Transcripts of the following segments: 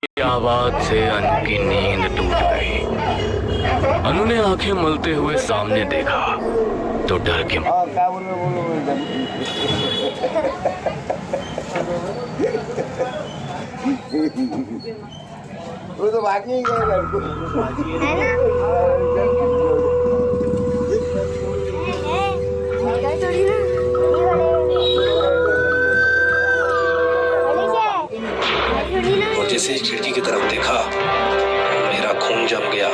की आवाज से अनु की नींद टूट गई। अनु ने आंखें मलते हुए सामने देखा तो डर के वो तो भाग नहीं गए घर को और जैसे खिड़की की तरफ देखा मेरा खून जम गया।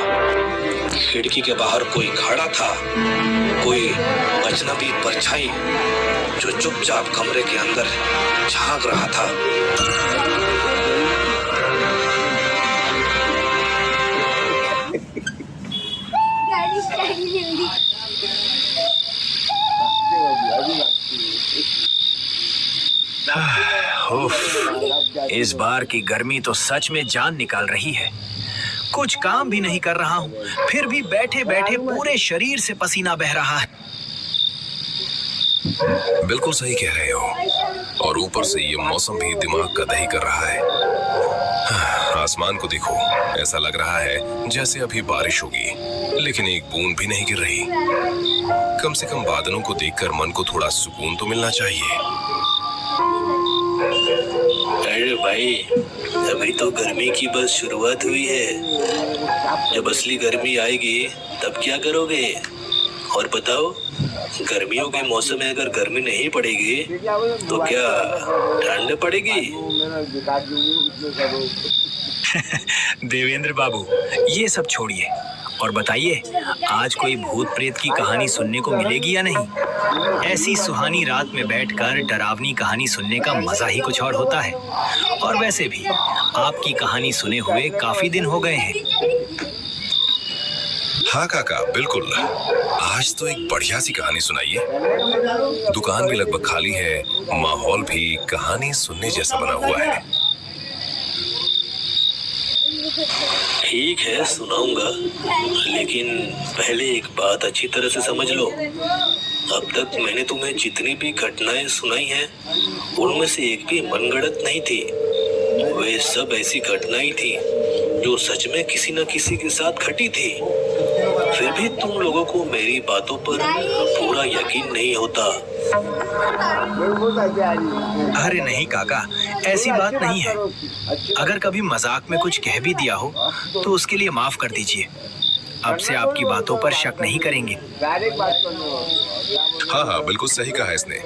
खिड़की के बाहर कोई खड़ा था, कोई अजनबी परछाई जो चुपचाप कमरे के अंदर झांक रहा था। इस बार की गर्मी तो सच में जान निकाल रही है। कुछ काम भी नहीं कर रहा हूँ, फिर भी बैठे बैठे पूरे शरीर से पसीना बह रहा है। बिल्कुल सही कह रहे हो। और ऊपर से ये मौसम भी दिमाग का दही कर रहा है। आसमान को देखो, ऐसा लग रहा है जैसे अभी बारिश होगी, लेकिन एक बूंद भी नहीं गिर रही। कम से कम बादलों को देखकर मन को थोड़ा सुकून तो मिलना चाहिए। अरे भाई, अभी तो गर्मी की बस शुरुआत हुई है। जब असली गर्मी आएगी तब क्या करोगे? और बताओ, गर्मियों के मौसम में अगर गर्मी नहीं पड़ेगी तो क्या ठंड पड़ेगी? देवेंद्र बाबू, ये सब छोड़िए और बताइए, आज कोई भूत प्रेत की कहानी सुनने को मिलेगी या नहीं? ऐसी सुहानी रात में बैठकर डरावनी कहानी सुनने का मजा ही कुछ और होता है। और वैसे भी आपकी कहानी सुने हुए काफी दिन हो गए हैं। हाँ काका, बिल्कुल। आज तो एक बढ़िया सी कहानी सुनाइए। दुकान भी लगभग खाली है, माहौल भी कहानी सुनने जैसा बना हुआ है। ठीक है, सुनाऊंगा, लेकिन पहले एक बात अच्छी तरह से समझ लो। अब तक मैंने तुम्हें जितनी भी घटनाएं सुनाई हैं, उनमें से एक भी मनगढ़ंत नहीं थी। वे सब ऐसी घटनाएं थी जो सच में किसी न किसी के साथ घटी थी। फिर भी तुम लोगों को मेरी बातों पर पूरा यकीन नहीं होता। अरे नहीं काका, ऐसी बात नहीं है। अगर कभी मजाक में कुछ कह भी दिया हो तो उसके लिए माफ कर दीजिए। अब से आपकी बातों पर शक नहीं करेंगे। हाँ हाँ, बिल्कुल सही कहा इसने।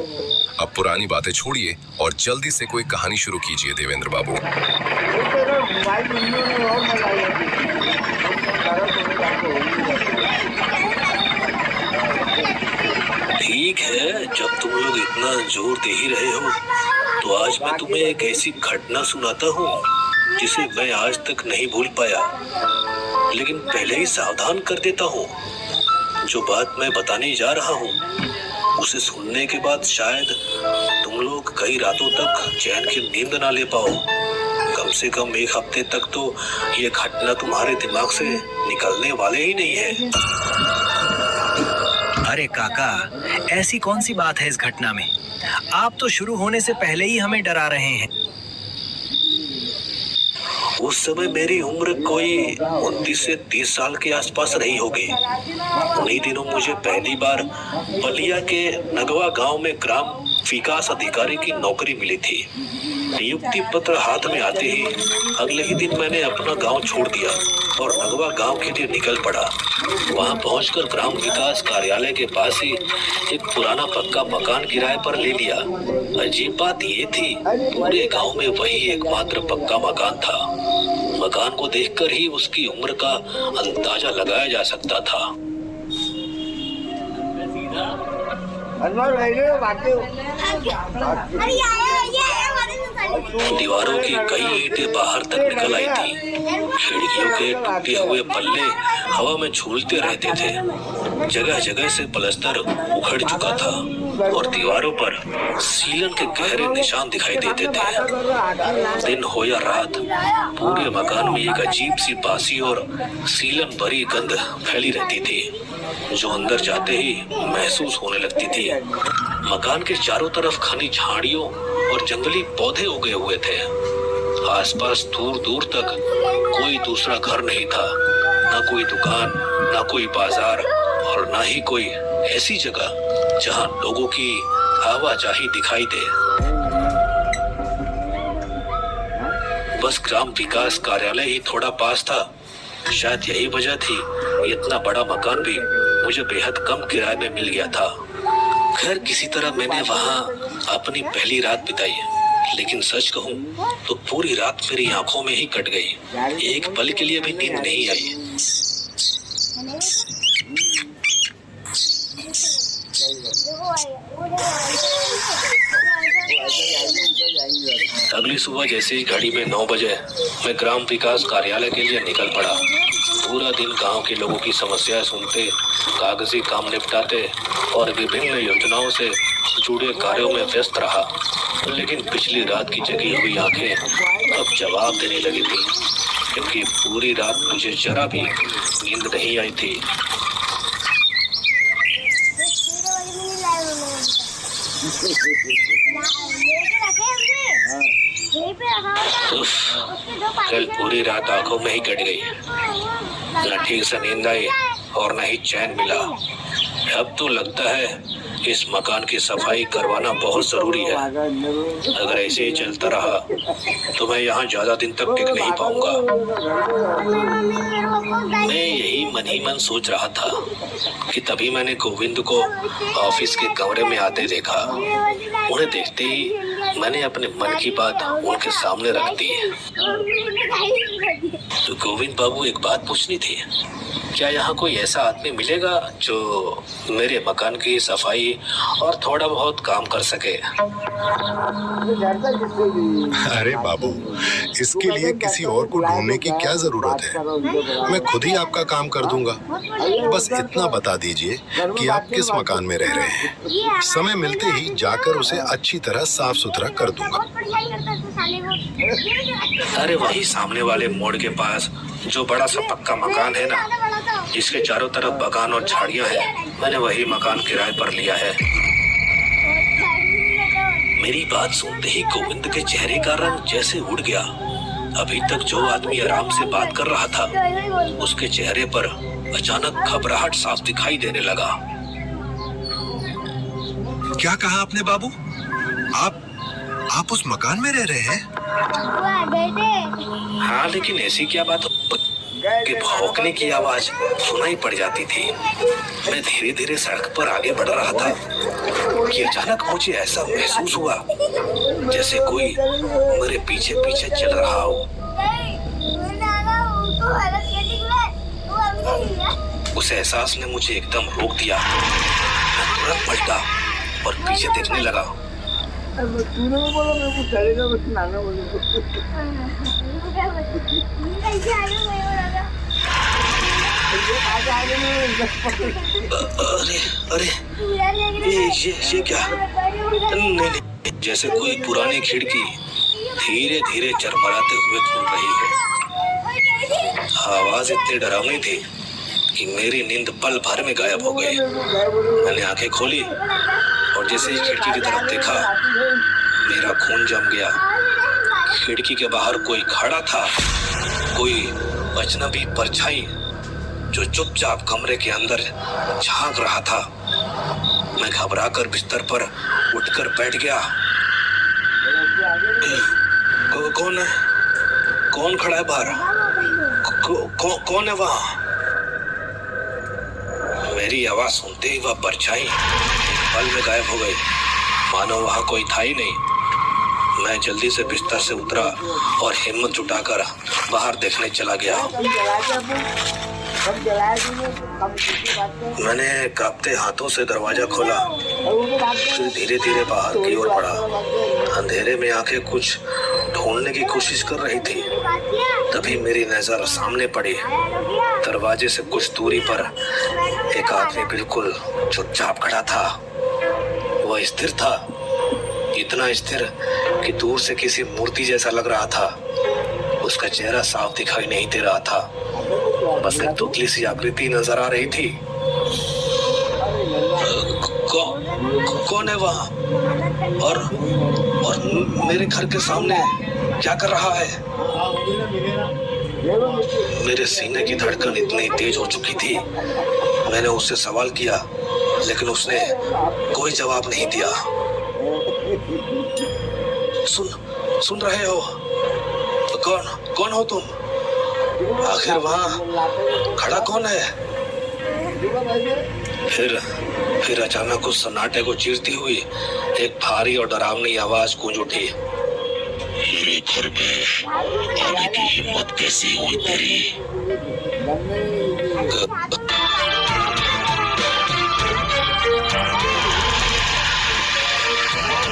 अब पुरानी बातें छोड़िए और जल्दी से कोई कहानी शुरू कीजिए देवेंद्र बाबू। ठीक है, जब तुम लोग इतना जोर दे ही रहे हो तो आज मैं तुम्हें एक ऐसी घटना सुनाता हूँ जिसे मैं आज तक नहीं भूल पाया। लेकिन पहले ही सावधान कर देता हूँ, जो बात मैं बताने जा रहा हूँ उसे सुनने के बाद शायद तुम लोग कई रातों तक चैन की नींद ना ले पाओ। कम से कम एक हफ्ते तक तो ये घटना तुम्हारे दिमाग से निकलने वाले ही नहीं है। अरे काका, ऐसी कौन सी बात है इस घटना में? आप तो शुरू होने से पहले ही हमें डरा रहे हैं। उस समय मेरी उम्र कोई 29 से 30 साल के आसपास रही होगी। उन्हीं दिनों मुझे पहली बार बलिया के नगवा गांव में ग्राम विकास अधिकारी की नौकरी मिली थी। नियुक्ति पत्र हाथ में आते ही अगले ही दिन मैंने अपना गांव छोड़ दिया और नगवा गांव के लिए निकल पड़ा। वहां पहुंचकर ग्राम विकास कार्यालय के पास ही एक पुराना पक्का मकान किराए पर ले लिया। अजीब बात ये थी, पूरे गांव में वही एकमात्र पक्का मकान था। मकान को देखकर ही उसकी उम्र का अंदाजा लगाया जा सकता था। दीवारों की कई ईंटें बाहर तक निकल आई थी। खिड़कियों के टूटे हुए पल्ले हवा में झूलते रहते थे। जगह जगह से पलस्तर उखड़ चुका था और दीवारों पर सीलन के गहरे निशान दिखाई देते थे। दिन हो या रात, पूरे मकान में एक अजीब सी बासी और सीलन भरी गंध फैली रहती थी, जो अंदर जाते ही महसूस होने लगती थी। मकान के चारों तरफ घनी झाड़ियों और जंगली पौधे उगे हुए थे। आसपास दूर दूर तक कोई दूसरा घर नहीं था, ना कोई दुकान, ना कोई बाजार और ना ही कोई ऐसी जगह जहां लोगों की आवाजाही दिखाई दे। बस ग्राम विकास कार्यालय ही थोड़ा पास था। शायद यही वजह थी इतना बड़ा मकान भी मुझे बेहद कम किराए में मिल गया था। खैर किसी तरह मैंने वहां अपनी पहली रात बिताई, लेकिन सच कहूं तो पूरी रात मेरी आंखों में ही कट गई। एक पल के लिए भी नींद नहीं आई। अगली सुबह जैसे ही घड़ी में 9 बजे मैं ग्राम विकास कार्यालय के लिए निकल पड़ा। पूरा दिन गांव के लोगों की समस्याएं सुनते, कागजी काम निपटाते और विभिन्न योजनाओं से जुड़े कार्यों में व्यस्त रहा। लेकिन पिछली रात की जगी हुई आंखें अब जवाब देने लगी थी, क्योंकि पूरी रात मुझे जरा भी नींद नहीं आई थी। कल पूरी रात आंखों में ही कट गई, न ठीक से नींद आई और न ही चैन मिला। अब तो लगता है इस मकान की सफाई करवाना बहुत जरूरी है। अगर ऐसे ही चलता रहा तो मैं यहाँ ज्यादा दिन तक टिक नहीं पाऊंगा। मैं यही मन ही मन सोच रहा था कि तभी मैंने गोविंद को ऑफिस के कमरे में आते देखा। उन्हें देखते ही मैंने अपने मन की बात उनके सामने रख दी। तो गोविंद बाबू, एक बात पूछनी थी, क्या यहाँ कोई ऐसा आदमी मिलेगा जो मेरे मकान की सफाई और थोड़ा बहुत काम कर सके? अरे बाबू, इसके लिए किसी और को ढूंढने की क्या जरूरत है? मैं खुद ही आपका काम कर दूंगा। बस इतना बता दीजिए कि आप किस मकान में रह रहे हैं। समय मिलते ही जाकर उसे अच्छी तरह साफ सुथरा कर दूंगा। अरे वही सामने वाले मोड़ के पास जो बड़ा सा पक्का मकान है ना, जिसके चारों तरफ बागान और झाड़ियां हैं, मैंने वही मकान किराए पर लिया है। मेरी बात सुनते ही गोविंद के चेहरे का रंग जैसे उड़ गया। अभी तक जो आदमी आराम से बात कर रहा था, उसके चेहरे पर अचानक घबराहट साफ दिखाई देने लगा। क्या कहा आपने बाबू? आप उस मकान में रह रहे हैं? हाँ, लेकिन ऐसी क्या बात कि भौंकने की आवाज सुनाई पड़ जाती थी। मैं धीरे धीरे सड़क पर आगे बढ़ रहा था कि अचानक मुझे ऐसा महसूस हुआ जैसे कोई मेरे पीछे पीछे चल रहा हो। उस एहसास ने मुझे एकदम रोक दिया। मैं तुरंत पलटा और पीछे देखने लगा। अरे ये क्या? नहीं, जैसे कोई पुरानी खिड़की धीरे धीरे चरमराते हुए खुल रही है। आवाज इतनी डरावनी थी कि मेरी नींद पल भर में गायब हो गई। मैंने आंखें खोली और जैसे ही खिड़की की तरफ देखा, मेरा खून जम गया। खिड़की के बाहर कोई खड़ा था, कोई अजनबी परछाई जो चुपचाप कमरे के अंदर झांक रहा था। मैं घबराकर बिस्तर पर उठकर बैठ गया। कौन है? कौन खड़ा है बाहर? कौन है वहाँ? मेरी आवाज सुनते ही वह परछाई पल में गायब हो गई, मानो वहाँ कोई था ही नहीं। मैं जल्दी से बिस्तर से उतरा और हिम्मत जुटाकर बाहर देखने चला गया। मैंने कांपते हाथों से दरवाजा खोला, फिर धीरे धीरे बाहर की ओर बढ़ा। अंधेरे में आंखें कुछ ढूंढने की कोशिश कर रही थी। तभी मेरी नजर सामने पड़ी। दरवाजे से कुछ दूरी पर एक आदमी बिल्कुल चुपचाप खड़ा था। वह स्थिर था, इतना स्थिर कि दूर से किसी मूर्ति जैसा लग रहा था। उसका चेहरा साफ दिखाई नहीं दे रहा था, बस एक धुंधली सी आकृति नजर आ रही थी। कौन है वहाँ? और मेरे घर के सामने क्या कर रहा है? मेरे सीने की धड़कन इतनी तेज हो चुकी थी। मैंने उससे सवाल किया, लेकिन उसने कोई जवाब नहीं दिया। सुन रहे हो? कौन हो तुम? आखिर वहां खड़ा कौन है? फिर अचानक उस सन्नाटे को चीरती हुई एक भारी और डरावनी आवाज गूंज उठी। मेरे घर में आने की हिम्मत कैसी हुई तेरी?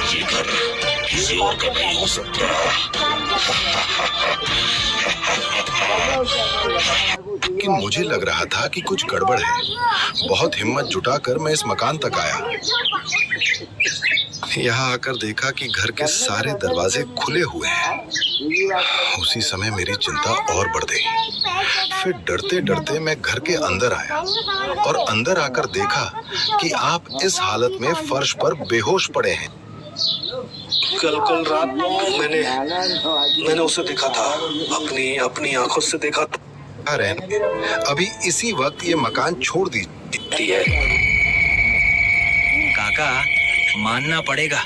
ये घर किसी और का नहीं हो सकता। लेकिन मुझे लग रहा था कि कुछ गड़बड़ है। बहुत हिम्मत जुटाकर मैं इस मकान तक आया। यहाँ आकर देखा कि घर के सारे दरवाजे खुले हुए हैं। उसी समय मेरी चिंता और बढ़ गई। फिर डरते डरते मैं घर के अंदर आया और अंदर आकर देखा कि आप इस हालत में फर्श पर बेहोश पड़े हैं। कल रात मैंने उसे देखा था, अपनी आंखों से देखा था। अभी इसी वक्त ये मकान छोड़ दीजिए। काका, मानना पड़ेगा,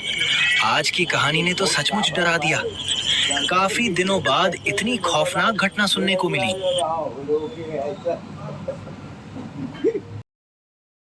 आज की कहानी ने तो सचमुच डरा दिया। काफी दिनों बाद इतनी खौफनाक घटना सुनने को मिली।